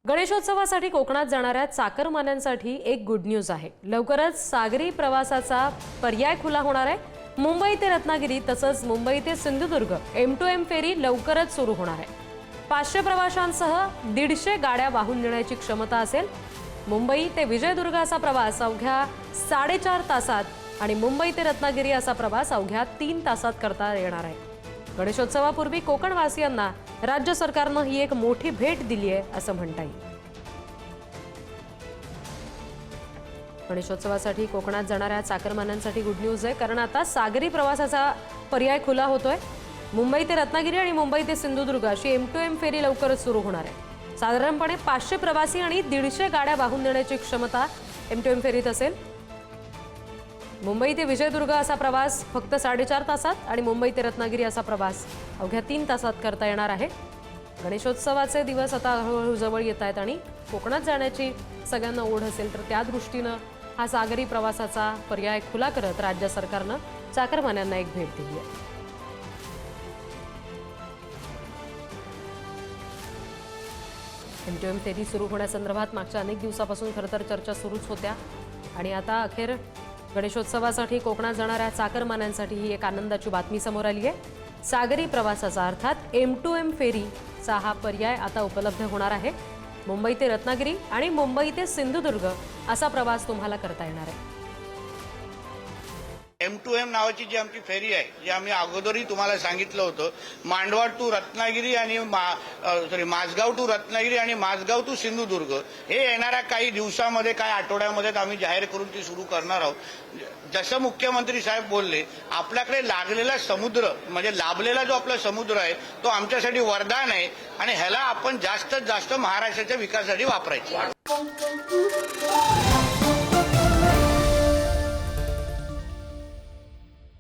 गणेशोत्सवासाठी कोकणात जाणाऱ्या चाकरमान्यांसाठी एक गुड न्यूज आहे। लवकरच सागरी प्रवासाचा पर्याय खुला होणार आहे। मुंबई ते रत्नागिरी तसंच मुंबई ते सिंधुदुर्ग M2M फेरी लवकरच सुरू होणार आहे। 500 प्रवाशांसह 150 गाड्या वाहून नेण्याची क्षमता असेल। मुंबई ते विजयदुर्ग असा प्रवास अवघ्या 4.5 तासात आणि मुंबई ते रत्नागिरी असा प्रवास अवघ्या 3 तासात करता येणार आहे। गणेशोत्सवापूर्वी कोकणवासियांना राज्य सरकारने ही एक मोठी भेट दिली आहे असं म्हणता येईल। गणेशोत्सवासाठी कोकणात जाणाऱ्या चाकरमान्यांसाठी गुड न्यूज आहे, कारण आता सागरी प्रवासाचा पर्याय खुला होतोय। मुंबई ते रत्नागिरी आणि मुंबई ते सिंधुदुर्ग अशी M2M फेरी लवकरच सुरू होणार आहे। साधारणपणे 500 प्रवासी आणि 150 गाड्या वाहून नेण्याची क्षमता M2M फेरीत असेल। मुंबई ते विजयदुर्ग असा प्रवास फक्त 4.5 तासात आणि मुंबई ते रत्नागिरी असा प्रवास अवघ्या 3 तासात करता येणार आहे। गणेशोत्सवाचे दिवस आता हळूहळू जवळ येत आहेत आणि कोकणात जाण्याची सगळ्यांना ओढ असेल तर त्या दृष्टीने हा सागरी प्रवासाचा पर्याय खुला करत राज्य सरकारने चाकरमान्यांना एक भेट दिली आहे। M2M फेरी सुरू होण्यासंदर्भात मागच्या अनेक दिवसापासून खरतर चर्चा सुरूच होत्या आणि आता अखेर गणेशोत्सवासाठी कोकणात जाणाऱ्या चाकरमान्यांसाठी ही एक आनंदाची बातमी समोर आली आहे। सागरी प्रवासाचा अर्थात M2M फेरीचा हा पर्याय आता उपलब्ध होणार आहे। मुंबई ते रत्नागिरी आणि मुंबई ते सिंधुदुर्ग असा प्रवास तुम्हाला करता येणार आहे। M2M नावाची जी आमची फेरी आहे, जी आम्ही अगोदरही तुम्हाला सांगितलं होतं, मांडवा टू रत्नागिरी आणि माझगाव टू रत्नागिरी आणि माझगाव टू सिंधुदुर्ग हे येणाऱ्या काही दिवसामध्ये काही आठवड्यामध्ये आम्ही जाहीर करून ती सुरू करणार आहोत। जसं मुख्यमंत्री साहेब बोलले, आपल्याकडे लागलेला समुद्र म्हणजे लाभलेला जो आपला समुद्र आहे तो आमच्यासाठी वरदान आहे आणि ह्याला आपण जास्तीत जास्त महाराष्ट्राच्या विकासासाठी वापरायचं।